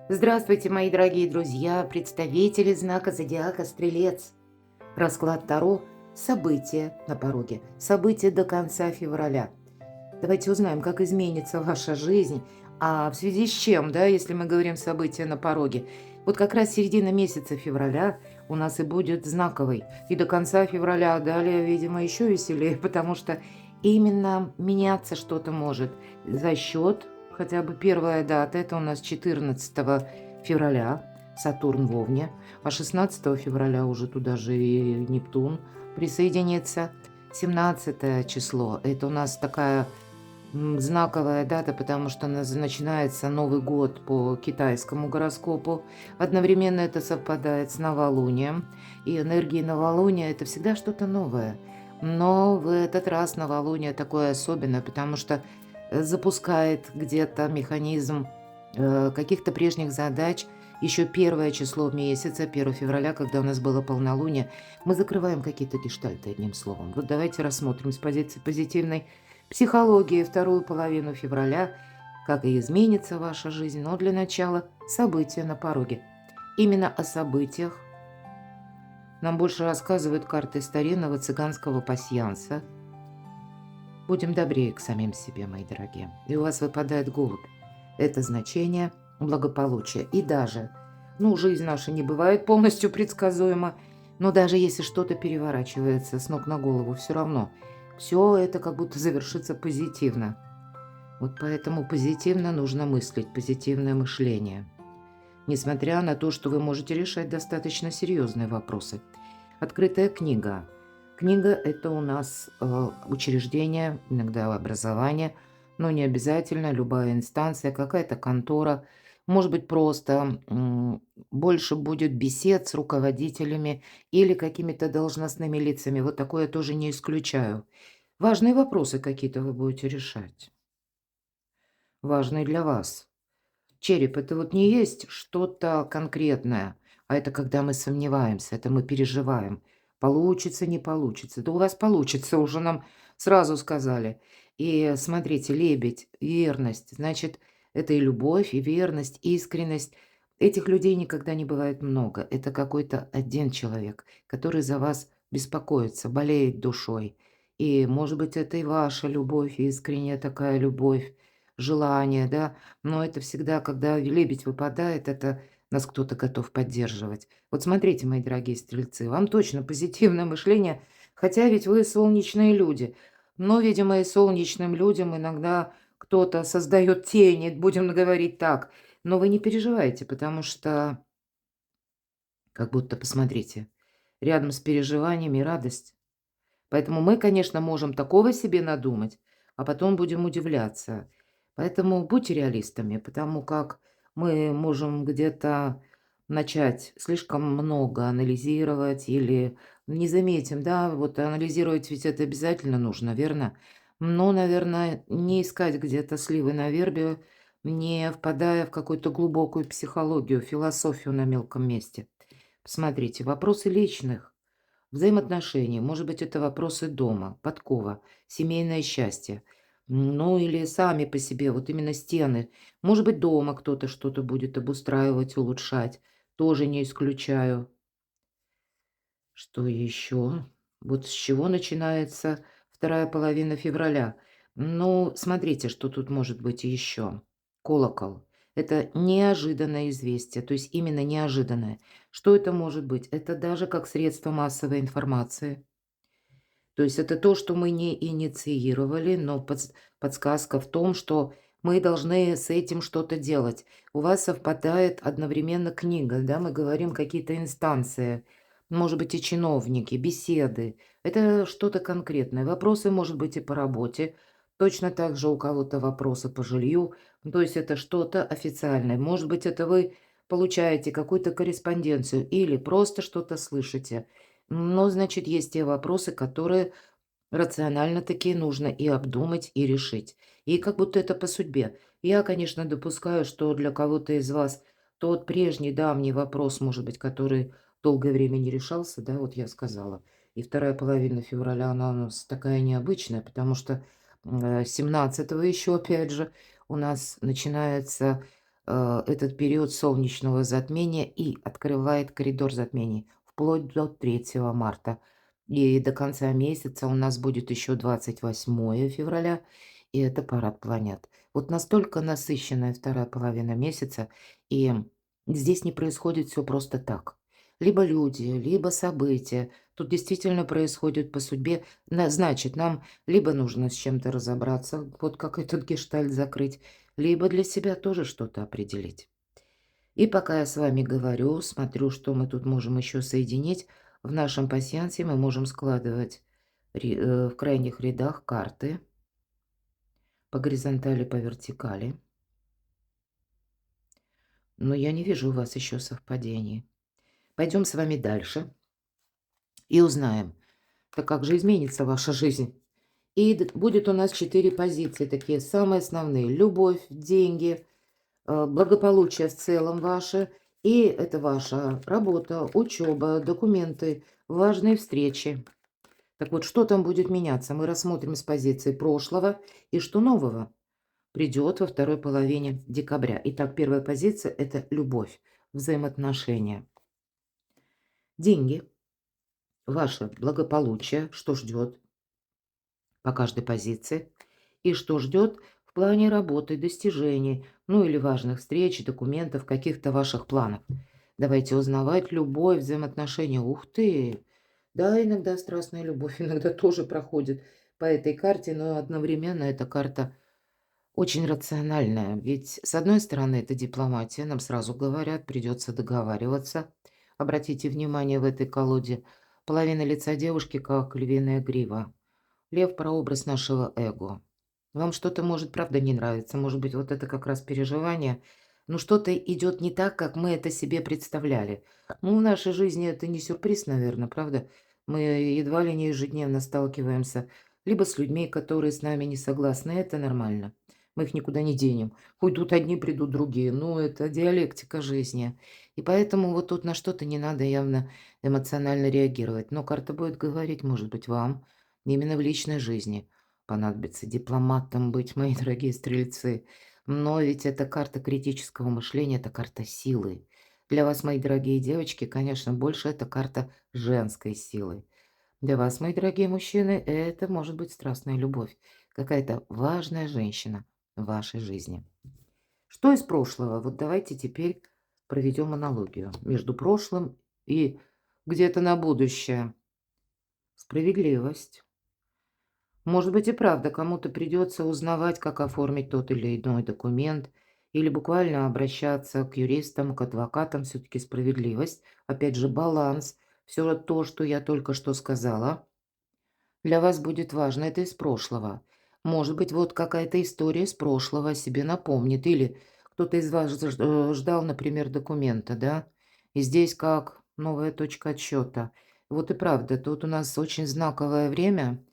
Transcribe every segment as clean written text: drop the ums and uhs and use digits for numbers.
Здравствуйте, мои дорогие друзья, представители знака зодиака Стрелец. Расклад Таро– события на пороге, события до конца февраля. Давайте узнаем, как изменится ваша жизнь, а в связи с чем, да, если мы говорим события на пороге. Вот как раз середина месяца февраля у нас и будет знаковой, и до конца февраля далее, видимо, еще веселее, потому что именно меняться что-то может за счет, хотя бы первая дата, это у нас 14 февраля, Сатурн в Овне, а 16 февраля уже туда же и Нептун присоединится. 17 число– это у нас такая знаковая дата, потому что начинается Новый год по китайскому гороскопу. Одновременно это совпадает с новолунием. И энергии новолуния– это всегда что-то новое. Но в этот раз новолуние такое особенное, потому что запускает где-то механизм каких-то прежних задач. Еще первое число месяца, 1 февраля, когда у нас было полнолуние, мы закрываем какие-то гештальты, одним словом. Вот давайте рассмотрим с позиции позитивной психологии вторую половину февраля, как и изменится ваша жизнь, но для начала события на пороге. Именно о событиях нам больше рассказывают карты старинного цыганского пасьянса. Будем добрее к самим себе, мои дорогие. И у вас выпадает голубь. Это значение благополучия. И даже, жизнь наша не бывает полностью предсказуема, но даже если что-то переворачивается с ног на голову, все равно все это как будто завершится позитивно. Вот поэтому позитивно нужно мыслить, позитивное мышление. Несмотря на то, что вы можете решать достаточно серьезные вопросы. Открытая книга. Книга– это у нас учреждение, иногда образование, но не обязательно любая инстанция, какая-то контора. Может быть, просто больше будет бесед с руководителями или какими-то должностными лицами. Вот такое я тоже не исключаю. Важные вопросы какие-то вы будете решать. Важные для вас. Череп– это вот не есть что-то конкретное, а это когда мы сомневаемся, это мы переживаем. Получится, не получится. Да у вас получится, уже нам сразу сказали. И смотрите, лебедь, верность, значит, это и любовь, и верность, искренность. Этих людей никогда не бывает много. Это какой-то один человек, который за вас беспокоится, болеет душой. И, может быть, это и ваша любовь, искренняя такая любовь, желание, да, но это всегда, когда лебедь выпадает, это нас кто-то готов поддерживать. Вот смотрите, мои дорогие стрельцы, вам точно позитивное мышление, хотя ведь вы солнечные люди. Но, видимо, и солнечным людям иногда кто-то создает тени, будем говорить так. Но вы не переживайте, потому что, как будто, посмотрите, рядом с переживаниями радость. Поэтому мы, конечно, можем такого себе надумать, а потом будем удивляться. Поэтому будьте реалистами, потому как мы можем где-то начать слишком много анализировать или не заметим, да, вот анализировать ведь это обязательно нужно, верно? Но, наверное, не искать где-то сливы на вербе, не впадая в какую-то глубокую психологию, философию на мелком месте. Посмотрите, вопросы личных взаимоотношений, может быть, это вопросы дома, подкова, семейное счастье. Ну, или сами по себе, вот именно стены. Может быть, дома кто-то что-то будет обустраивать, улучшать. Тоже не исключаю. Что еще? Вот с чего начинается вторая половина февраля? Ну, смотрите, что тут может быть еще. Колокол. Это неожиданное известие, то есть именно неожиданное. Что это может быть? Это даже как средство массовой информации. То есть это то, что мы не инициировали, но подсказка в том, что мы должны с этим что-то делать. У вас совпадает одновременно книга, да, мы говорим какие-то инстанции, может быть, и чиновники, беседы. Это что-то конкретное. Вопросы, может быть, и по работе. Точно так же у кого-то вопросы по жилью. То есть это что-то официальное. Может быть, это вы получаете какую-то корреспонденцию или просто что-то слышите. Но, значит, есть те вопросы, которые рационально такие нужно и обдумать, и решить. И как будто это по судьбе. Я, конечно, допускаю, что для кого-то из вас тот прежний давний вопрос, может быть, который долгое время не решался, да, вот я сказала. И вторая половина февраля, она у нас такая необычная, потому что 17 еще, опять же, у нас начинается этот период солнечного затмения и открывает коридор затмений вплоть до 3 марта. И до конца месяца у нас будет еще 28 февраля, и это парад планет. Вот настолько насыщенная вторая половина месяца, и здесь не происходит все просто так. Либо люди, либо события. Тут действительно происходит по судьбе. Значит, нам либо нужно с чем-то разобраться, вот как этот гештальт закрыть, либо для себя тоже что-то определить. И пока я с вами говорю, смотрю, что мы тут можем еще соединить. В нашем пасьянсе мы можем складывать в крайних рядах карты по горизонтали, по вертикали. Но я не вижу у вас еще совпадений. Пойдем с вами дальше и узнаем, так как же изменится ваша жизнь. И будет у нас 4 позиции, такие самые основные. Любовь, деньги, благополучие в целом ваше. И это ваша работа, учеба, документы, важные встречи. Так вот, что там будет меняться? Мы рассмотрим с позиции прошлого и что нового придет во второй половине декабря. Итак, первая позиция – это любовь, взаимоотношения. Деньги, ваше благополучие, что ждет по каждой позиции. И что ждет в плане работы, достижений, ну или важных встреч, документов, каких-то ваших планов. Давайте узнавать любовь, взаимоотношения. Ух ты! Да, иногда страстная любовь, иногда тоже проходит по этой карте, но одновременно эта карта очень рациональная. Ведь, с одной стороны, это дипломатия, нам сразу говорят, придется договариваться. Обратите внимание, в этой колоде половина лица девушки, как львиная грива. Лев – прообраз нашего эго. Вам что-то может, правда, не нравиться. Может быть, вот это как раз переживание. Но что-то идет не так, как мы это себе представляли. Ну, в нашей жизни это не сюрприз, наверное, правда? Мы едва ли не ежедневно сталкиваемся либо с людьми, которые с нами не согласны. Это нормально. Мы их никуда не денем. Уйдут одни, придут другие. Ну, это диалектика жизни. И поэтому вот тут на что-то не надо явно эмоционально реагировать. Но карта будет говорить, может быть, вам именно в личной жизни понадобится дипломатом быть, мои дорогие стрельцы. Но ведь это карта критического мышления, это карта силы. Для вас, мои дорогие девочки, конечно, больше это карта женской силы. Для вас, мои дорогие мужчины, это может быть страстная любовь. Какая-то важная женщина в вашей жизни. Что из прошлого? Вот давайте теперь проведем аналогию между прошлым и где-то на будущее. Справедливость. Может быть и правда, кому-то придется узнавать, как оформить тот или иной документ, или буквально обращаться к юристам, к адвокатам, все-таки справедливость, опять же баланс, все то, что я только что сказала, для вас будет важно, это из прошлого. Может быть, вот какая-то история из прошлого о себе напомнит, или кто-то из вас ждал, например, документа, да, и здесь как новая точка отсчета. Вот и правда, тут у нас очень знаковое время.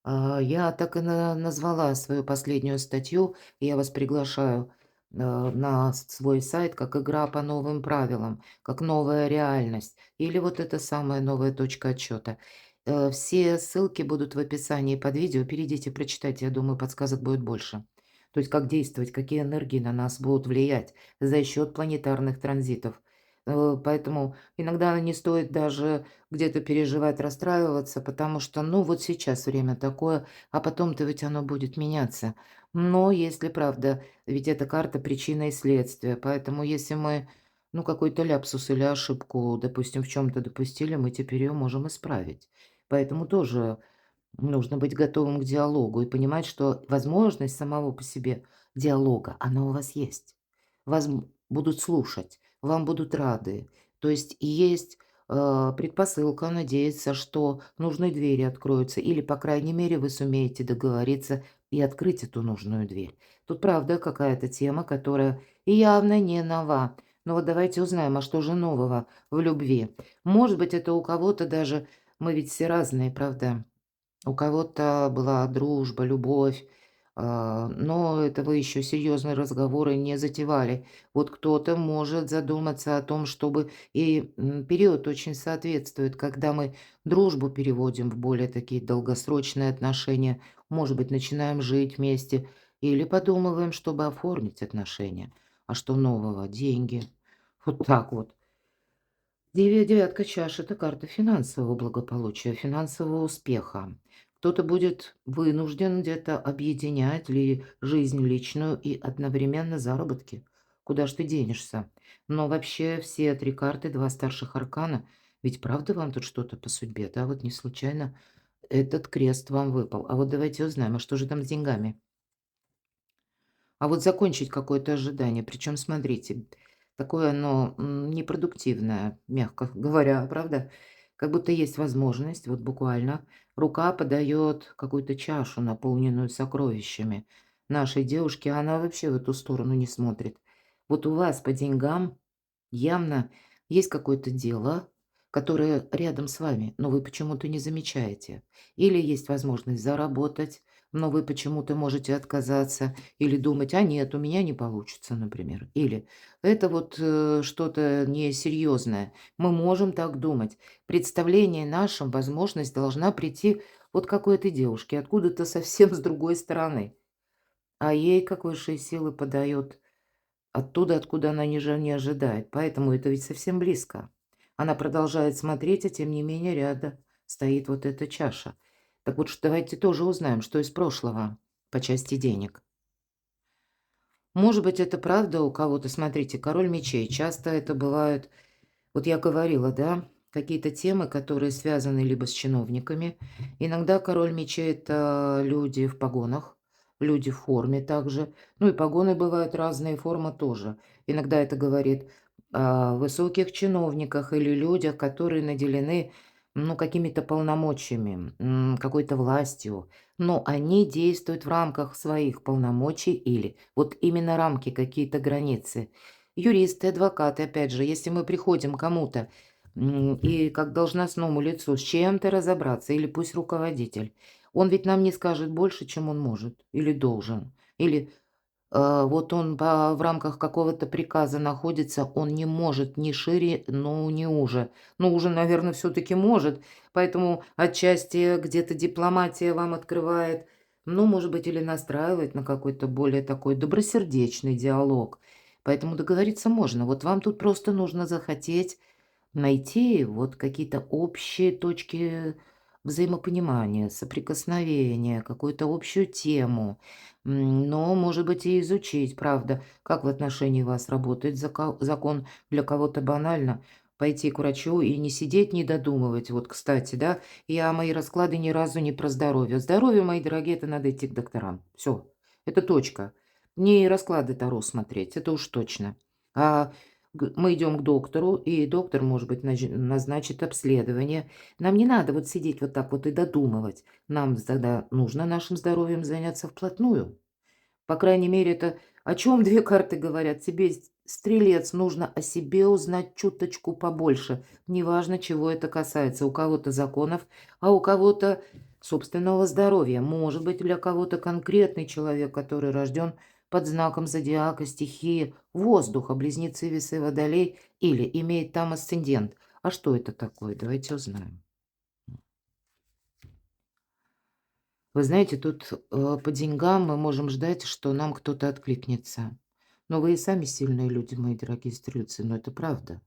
Я так и назвала свою последнюю статью. Я вас приглашаю на свой сайт как «Игра по новым правилам», как новая реальность или вот эта самая новая точка отсчета. Все ссылки будут в описании под видео. Перейдите, прочитайте. Я думаю, подсказок будет больше. То есть как действовать, какие энергии на нас будут влиять за счет планетарных транзитов. Поэтому иногда не стоит даже где-то переживать, расстраиваться, потому что, ну, вот сейчас время такое, а потом-то ведь оно будет меняться. Но если правда, ведь эта карта причина и следствие, поэтому если мы, ну, какой-то ляпсус или ошибку, допустим, в чем-то допустили, мы теперь ее можем исправить. Поэтому тоже нужно быть готовым к диалогу и понимать, что возможность самого по себе диалога, она у вас есть. Вас будут слушать, вам будут рады. То есть есть предпосылка надеяться, что нужные двери откроются, или, по крайней мере, вы сумеете договориться и открыть эту нужную дверь. Тут, правда, какая-то тема, которая явно не нова. Но вот давайте узнаем, а что же нового в любви? Может быть, это у кого-то даже, мы ведь все разные, правда? У кого-то была дружба, любовь, но это вы еще серьезные разговоры не затевали. Вот кто-то может задуматься о том, чтобы и период очень соответствует, когда мы дружбу переводим в более такие долгосрочные отношения, может быть, начинаем жить вместе или подумываем, чтобы оформить отношения. А что нового? Деньги. Вот так вот. Девятка чаш — это карта финансового благополучия, финансового успеха. Кто-то будет вынужден где-то объединять жизнь личную и одновременно заработки. Куда ж ты денешься? Но вообще все 3 карты, 2 старших аркана, ведь правда вам тут что-то по судьбе, да? Вот не случайно этот крест вам выпал. А вот давайте узнаем, а что же там с деньгами? А вот закончить какое-то ожидание. Причем, смотрите, такое оно непродуктивное, мягко говоря, правда? Как будто есть возможность, вот буквально, рука подает какую-то чашу, наполненную сокровищами нашей девушки, а она вообще в эту сторону не смотрит. Вот у вас по деньгам явно есть какое-то дело, которое рядом с вами, но вы почему-то не замечаете. Или есть возможность заработать, но вы почему-то можете отказаться или думать: "А нет, у меня не получится", например. Или это вот, что-то несерьезное. Мы можем так думать. Представление нашим возможность должна прийти вот какой-то девушке откуда-то совсем с другой стороны, а ей, как высшие силы, подает оттуда, откуда она не ожидает. Поэтому это ведь совсем близко. Она продолжает смотреть, а тем не менее рядом стоит вот эта чаша. Так вот, давайте тоже узнаем, что из прошлого по части денег. Может быть, это правда у кого-то. Смотрите, король мечей. Часто это бывают, вот я говорила, да, какие-то темы, которые связаны либо с чиновниками. Иногда король мечей — это люди в погонах, люди в форме также. Ну и погоны бывают разные, форма тоже. Иногда это говорит о высоких чиновниках или людях, которые наделены, ну, какими-то полномочиями, какой-то властью. Но они действуют в рамках своих полномочий или вот именно рамки, какие-то границы. Юристы, адвокаты, опять же, если мы приходим к кому-то, и как должностному лицу с чем-то разобраться, или пусть руководитель, он ведь нам не скажет больше, чем он может или должен. Или вот он в рамках какого-то приказа находится, он не может ни шире, ну, ни уже. Ну, уже, наверное, все-таки может, поэтому отчасти где-то дипломатия вам открывает, ну, может быть, или настраивает на какой-то более такой добросердечный диалог. Поэтому договориться можно. Вот вам тут просто нужно захотеть найти вот какие-то общие точки взаимопонимания, соприкосновения, какую-то общую тему, но, может быть, и изучить, правда, как в отношении вас работает закон. Для кого-то банально пойти к врачу и не сидеть, не додумывать. Вот, кстати, да, мои расклады ни разу не про здоровье. Здоровье, мои дорогие, это надо идти к докторам. Все, это точка. Не расклады Таро смотреть, это уж точно. А мы идем к доктору, и доктор, может быть, назначит обследование. Нам не надо вот сидеть вот так вот и додумывать. Нам тогда нужно нашим здоровьем заняться вплотную. По крайней мере, это о чем две карты говорят. Тебе, стрелец, нужно о себе узнать чуточку побольше. Неважно, чего это касается. У кого-то законов, а у кого-то собственного здоровья. Может быть, для кого-то конкретный человек, который рожден под знаком зодиака, стихии воздуха, близнецы, весы, водолей, или имеет там асцендент. А что это такое? Давайте узнаем. Вы знаете, тут, по деньгам мы можем ждать, что нам кто-то откликнется. Но вы и сами сильные люди, мои дорогие стрельцы, но это правда.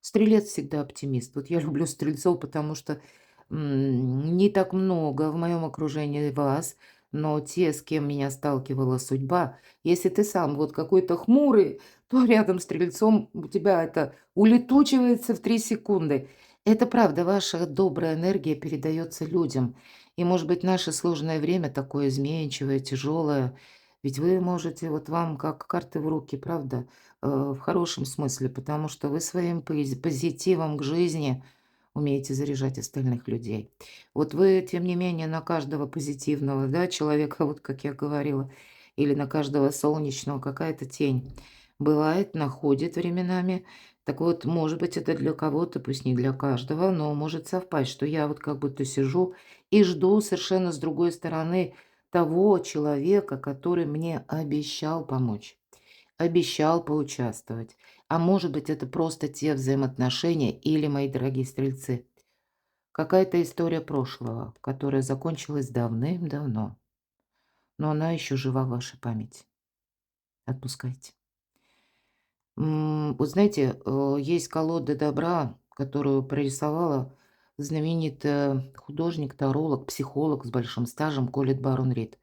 Стрелец всегда оптимист. Вот я люблю стрельцов, потому что не так много в моем окружении вас, но те, с кем меня сталкивала судьба, если ты сам вот какой-то хмурый, то рядом с стрельцом у тебя это улетучивается в 3 секунды. Это правда, ваша добрая энергия передается людям. И, может быть, наше сложное время такое изменчивое, тяжелое, ведь вы можете, вот вам как карты в руки, правда? В хорошем смысле, потому что вы своим позитивом к жизни умеете заряжать остальных людей. Вот вы, тем не менее, на каждого позитивного, да, человека, вот как я говорила, или на каждого солнечного какая-то тень бывает, находит временами. Так вот, может быть, это для кого-то, пусть не для каждого, но может совпасть, что я вот как будто сижу и жду совершенно с другой стороны того человека, который мне обещал помочь. Обещал поучаствовать. А может быть, это просто те взаимоотношения или, мои дорогие стрельцы, какая-то история прошлого, которая закончилась давным-давно, но она еще жива в вашей памяти. Отпускайте. Вот знаете, есть колода добра, которую прорисовала знаменитый художник, таролог, психолог с большим стажем Колет Барон Рид.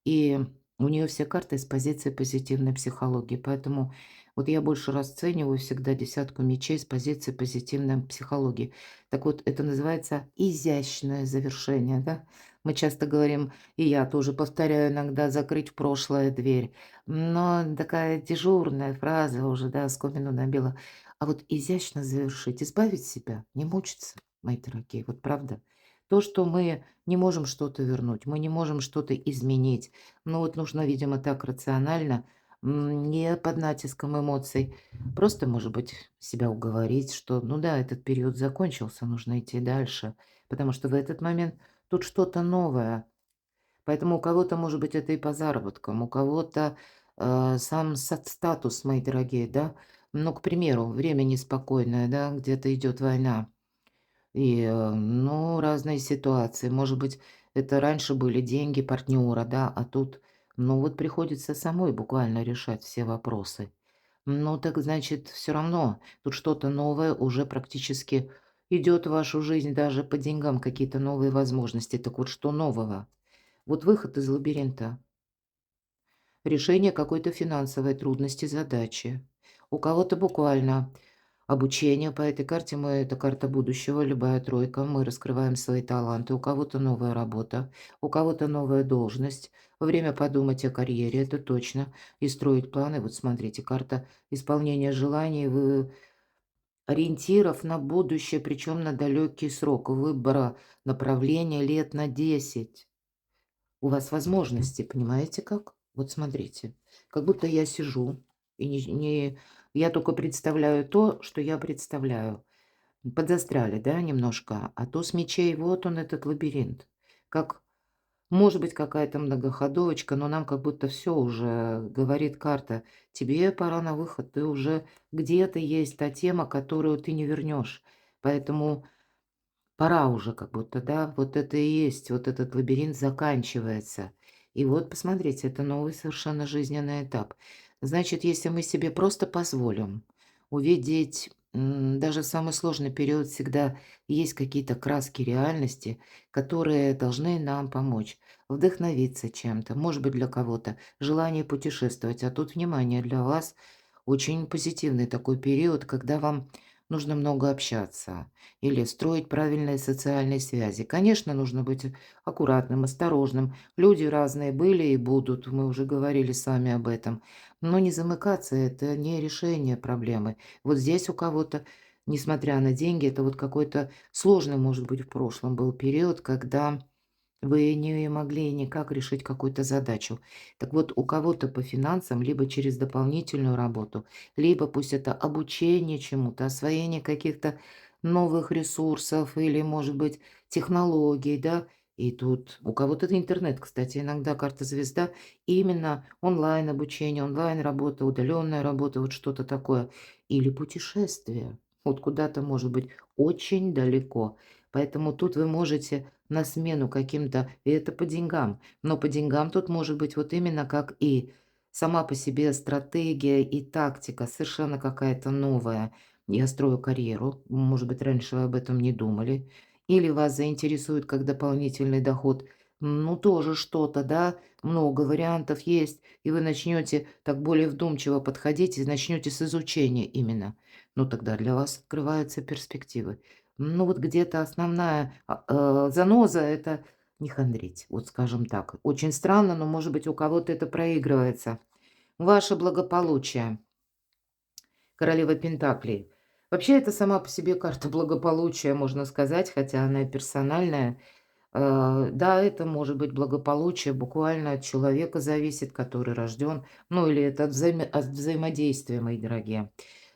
И у нее все карты с позиции позитивной психологии. Поэтому вот я больше расцениваю всегда десятку мечей с позиции позитивной психологии. Так вот, это называется изящное завершение, да? Мы часто говорим, и я тоже повторяю иногда, закрыть в прошлое дверь. Но такая дежурная фраза уже, да, скомину набила. А вот изящно завершить, избавить себя, не мучиться, мои дорогие, вот правда. То, что мы не можем что-то вернуть, мы не можем что-то изменить. Но вот нужно, видимо, так рационально, не под натиском эмоций. Просто, может быть, себя уговорить, что, ну да, этот период закончился, нужно идти дальше. Потому что в этот момент тут что-то новое. Поэтому у кого-то, может быть, это и по заработкам, у кого-то сам статус, мои дорогие, да. Ну, к примеру, время неспокойное, да, где-то идет война. И, ну, разные ситуации. Может быть, это раньше были деньги партнера, да, а тут, ну, вот приходится самой буквально решать все вопросы. Ну, так значит, все равно тут что-то новое уже практически идет в вашу жизнь, даже по деньгам какие-то новые возможности. Так вот, что нового? Вот выход из лабиринта. Решение какой-то финансовой трудности, задачи. У кого-то буквально обучение по этой карте. Это карта будущего, любая тройка. Мы раскрываем свои таланты. У кого-то новая работа, у кого-то новая должность. Время подумать о карьере, это точно. И строить планы. Вот смотрите, карта исполнения желаний, ориентиров на будущее, причем на далекий срок выбора направления лет на 10. У вас возможности, понимаете как? Вот смотрите, как будто я сижу и я только представляю то, что я представляю. Подзастряли, да, немножко, а туз мечей, вот он, этот лабиринт. Как, может быть, какая-то многоходовочка, но нам как будто все уже говорит карта. Тебе пора на выход, ты уже где-то есть та тема, которую ты не вернешь. Поэтому пора уже как будто, да, вот это и есть, вот этот лабиринт заканчивается. И вот посмотрите, это новый совершенно жизненный этап. Значит, если мы себе просто позволим увидеть, даже в самый сложный период всегда есть какие-то краски реальности, которые должны нам помочь, вдохновиться чем-то, может быть, для кого-то желание путешествовать. А тут, внимание, для вас очень позитивный такой период, когда вам нужно много общаться или строить правильные социальные связи. Конечно, нужно быть аккуратным, осторожным. Люди разные были и будут, мы уже говорили с вами об этом. Но не замыкаться– это не решение проблемы. Вот здесь у кого-то, несмотря на деньги, это вот какой-то сложный, может быть, в прошлом был период, когда вы не могли никак решить какую-то задачу. Так вот, у кого-то по финансам, либо через дополнительную работу, либо пусть это обучение чему-то, освоение каких-то новых ресурсов или, может быть, технологий, да. И тут у кого-то это интернет, кстати, иногда карта звезда, именно онлайн обучение, онлайн работа, удаленная работа, вот что-то такое. Или путешествие, вот куда-то, может быть, очень далеко. Поэтому тут вы можете на смену каким-то, и это по деньгам. Но по деньгам тут может быть вот именно как и сама по себе стратегия и тактика совершенно какая-то новая. Я строю карьеру, может быть, раньше вы об этом не думали. Или вас заинтересует как дополнительный доход. Ну, тоже что-то, да, много вариантов есть, и вы начнете так более вдумчиво подходить и начнете с изучения именно. Ну, тогда для вас открываются перспективы. Ну, вот где-то основная, заноза- это не хандрить, вот скажем так. Очень странно, но, может быть, у кого-то это проигрывается. Ваше благополучие. Королева Пентаклей. Вообще, это сама по себе карта благополучия, можно сказать, хотя она и персональная. Да, это может быть благополучие, буквально от человека зависит, который рожден, ну или это от взаимодействия, мои дорогие.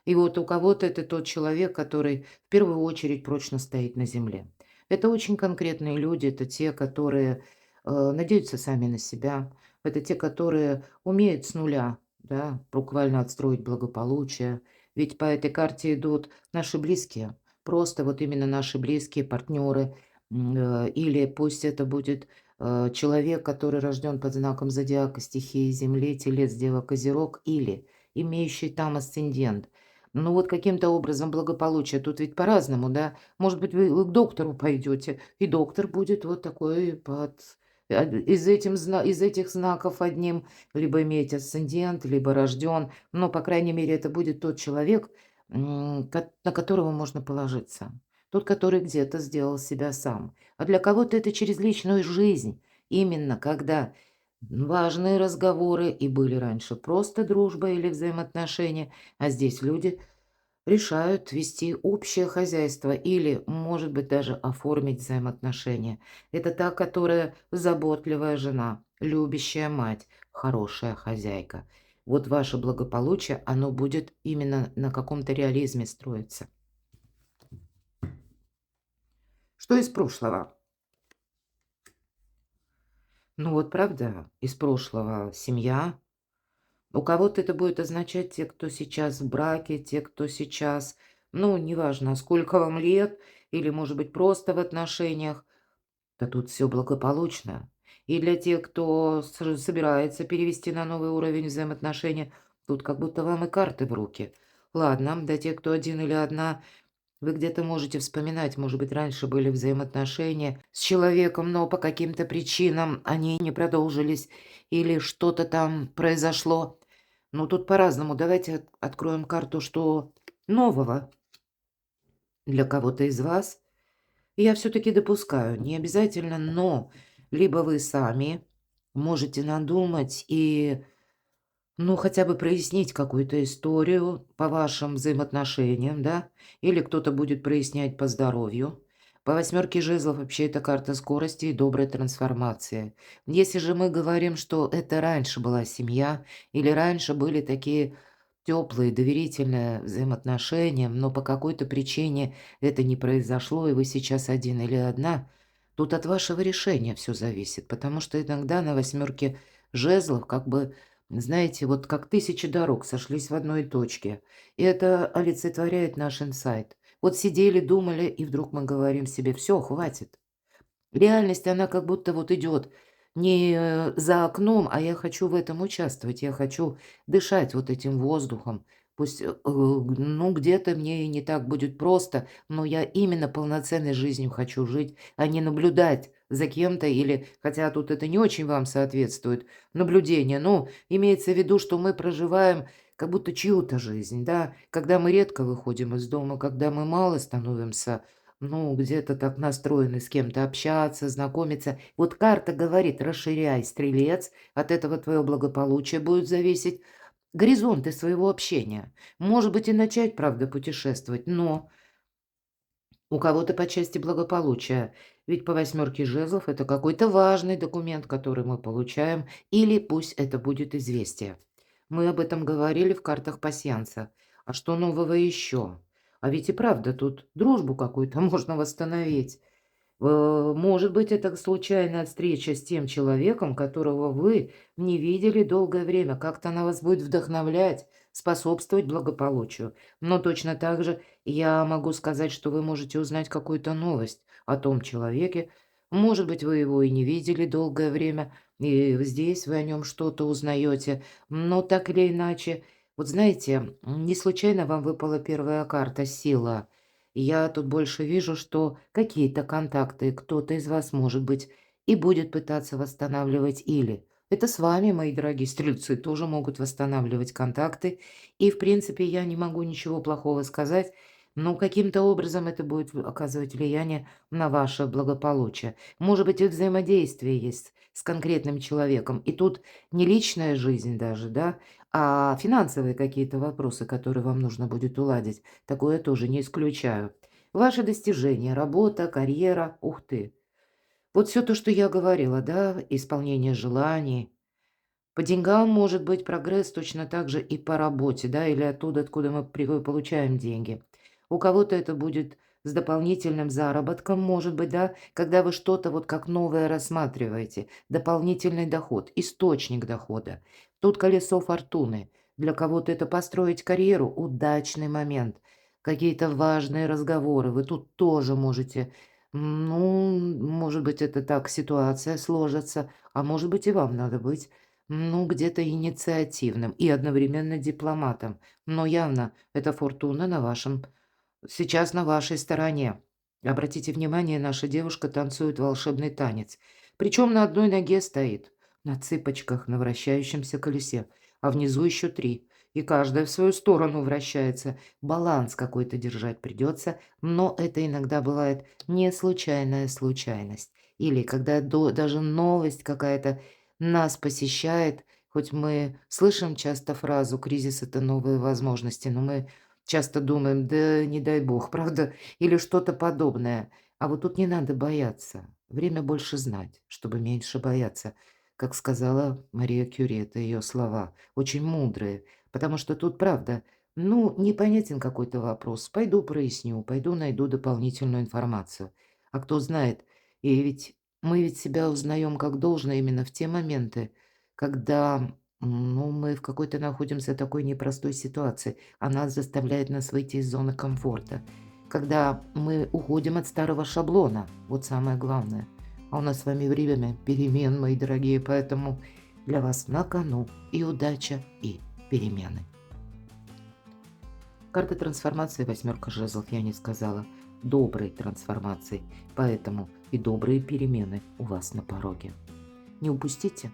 И вот у кого-то это тот человек, который в первую очередь прочно стоит на земле. Это очень конкретные люди, это те, которые надеются сами на себя, это те, которые умеют с нуля, да, буквально отстроить благополучие. Ведь по этой карте идут наши близкие, просто вот именно наши близкие партнеры, или пусть это будет, человек, который рожден под знаком зодиака стихии Земли, Телец, Дева, Козерог, или имеющий там асцендент. Ну вот каким-то образом благополучие, тут ведь по-разному, да. Может быть, вы к доктору пойдете, и доктор будет вот такой из этих знаков одним, либо иметь асцендент, либо рожден. Но, по крайней мере, это будет тот человек, на которого можно положиться. Тот, который где-то сделал себя сам. А для кого-то это через личную жизнь. Именно когда важные разговоры и были раньше просто дружба или взаимоотношения, а здесь люди решают вести общее хозяйство или, может быть, даже оформить взаимоотношения. Это та, которая заботливая жена, любящая мать, хорошая хозяйка. Вот ваше благополучие, оно будет именно на каком-то реализме строиться. Что из прошлого? Ну вот правда, из прошлого семья. У кого-то это будет означать те, кто сейчас в браке, те, кто сейчас, ну, неважно, сколько вам лет, или, может быть, просто в отношениях, да тут все благополучно. И для тех, кто собирается перевести на новый уровень взаимоотношения, тут как будто вам и карты в руки. Ладно, для тех, кто один или одна, вы где-то можете вспоминать, может быть, раньше были взаимоотношения с человеком, но по каким-то причинам они не продолжились или что-то там произошло. Ну, тут по-разному. Давайте откроем карту, что нового для кого-то из вас. Я все-таки допускаю, не обязательно, но либо вы сами можете надумать и, ну, хотя бы прояснить какую-то историю по вашим взаимоотношениям, да, или кто-то будет прояснять по здоровью. По восьмерке жезлов вообще это карта скорости и доброй трансформации. Если же мы говорим, что это раньше была семья, или раньше были такие теплые, доверительные взаимоотношения, но по какой-то причине это не произошло, и вы сейчас один или одна, тут от вашего решения все зависит, потому что иногда на восьмерке жезлов как бы, знаете, вот как тысячи дорог сошлись в одной точке. И это олицетворяет наш инсайт. Вот сидели, думали, и вдруг мы говорим себе: все, хватит. Реальность, она как будто вот идет не за окном, а я хочу в этом участвовать, я хочу дышать вот этим воздухом. Пусть, ну, где-то мне и не так будет просто, но я именно полноценной жизнью хочу жить, а не наблюдать за кем-то или, хотя тут это не очень вам соответствует, наблюдение. Ну, имеется в виду, что мы проживаем как будто чью-то жизнь, да, когда мы редко выходим из дома, когда мы мало становимся, ну, где-то так настроены с кем-то общаться, знакомиться. Вот карта говорит: расширяй, стрелец, от этого твое благополучие будет зависеть. Горизонты своего общения. Может быть, и начать, правда, путешествовать, но у кого-то по части благополучия. Ведь по восьмерке жезлов это какой-то важный документ, который мы получаем, или пусть это будет известие. Мы об этом говорили в картах пасьянса. А что нового еще? А ведь и правда, тут дружбу какую-то можно восстановить. Может быть, это случайная встреча с тем человеком, которого вы не видели долгое время. Как-то она вас будет вдохновлять, способствовать благополучию. Но точно так же я могу сказать, что вы можете узнать какую-то новость о том человеке. Может быть, вы его и не видели долгое время, и здесь вы о нем что-то узнаете. Но так или иначе, вот знаете, не случайно вам выпала первая карта «Сила». Я тут больше вижу, что какие-то контакты кто-то из вас, может быть, и будет пытаться восстанавливать, или это с вами, мои дорогие стрельцы, тоже могут восстанавливать контакты. И, в принципе, я не могу ничего плохого сказать, но каким-то образом это будет оказывать влияние на ваше благополучие. Может быть, и взаимодействие есть с конкретным человеком. И тут не личная жизнь даже, да, а финансовые какие-то вопросы, которые вам нужно будет уладить. Такое тоже не исключаю. Ваши достижения, работа, карьера, ух ты. Вот все то, что я говорила, да, исполнение желаний. По деньгам может быть прогресс точно так же и по работе, да, или оттуда, откуда мы получаем деньги. У кого-то это будет с дополнительным заработком, может быть, да, когда вы что-то вот как новое рассматриваете, дополнительный доход, источник дохода. Тут колесо фортуны. Для кого-то это построить карьеру, удачный момент, какие-то важные разговоры. Вы тут тоже можете, ну, может быть, это так ситуация сложится, а может быть, и вам надо быть. Ну, где-то инициативным и одновременно дипломатом. Но явно эта фортуна сейчас на вашей стороне. Обратите внимание, наша девушка танцует волшебный танец. Причем на одной ноге стоит, на цыпочках, на вращающемся колесе, а внизу еще 3. И каждая в свою сторону вращается. Баланс какой-то держать придется, но это иногда бывает не случайная случайность. Или когда даже новость какая-то нас посещает, хоть мы слышим часто фразу «кризис– это новые возможности», но мы часто думаем: «Да не дай бог», правда? Или что-то подобное. А вот тут не надо бояться. Время больше знать, чтобы меньше бояться. Как сказала Мария Кюри, это ее слова, очень мудрые. Потому что тут, правда, ну, непонятен какой-то вопрос. Пойду проясню, пойду найду дополнительную информацию. А кто знает, и ведь мы ведь себя узнаем как должно именно в те моменты, когда, ну, мы в какой-то находимся такой непростой ситуации. Она заставляет нас выйти из зоны комфорта. Когда мы уходим от старого шаблона, вот самое главное. А у нас с вами время перемен, мои дорогие, поэтому для вас на кону и удача, и перемены. Карта трансформации восьмерка жезлов, я не сказала. Доброй трансформации, поэтому и добрые перемены у вас на пороге. Не упустите.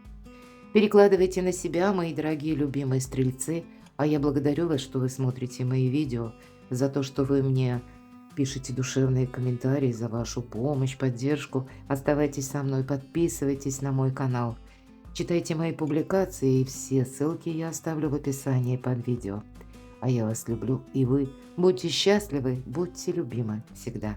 Перекладывайте на себя, мои дорогие любимые стрельцы, а я благодарю вас, что вы смотрите мои видео, за то, что вы мне пишите душевные комментарии, за вашу помощь, поддержку. Оставайтесь со мной, подписывайтесь на мой канал, читайте мои публикации, и все ссылки я оставлю в описании под видео. А я вас люблю, и вы будьте счастливы, будьте любимы всегда.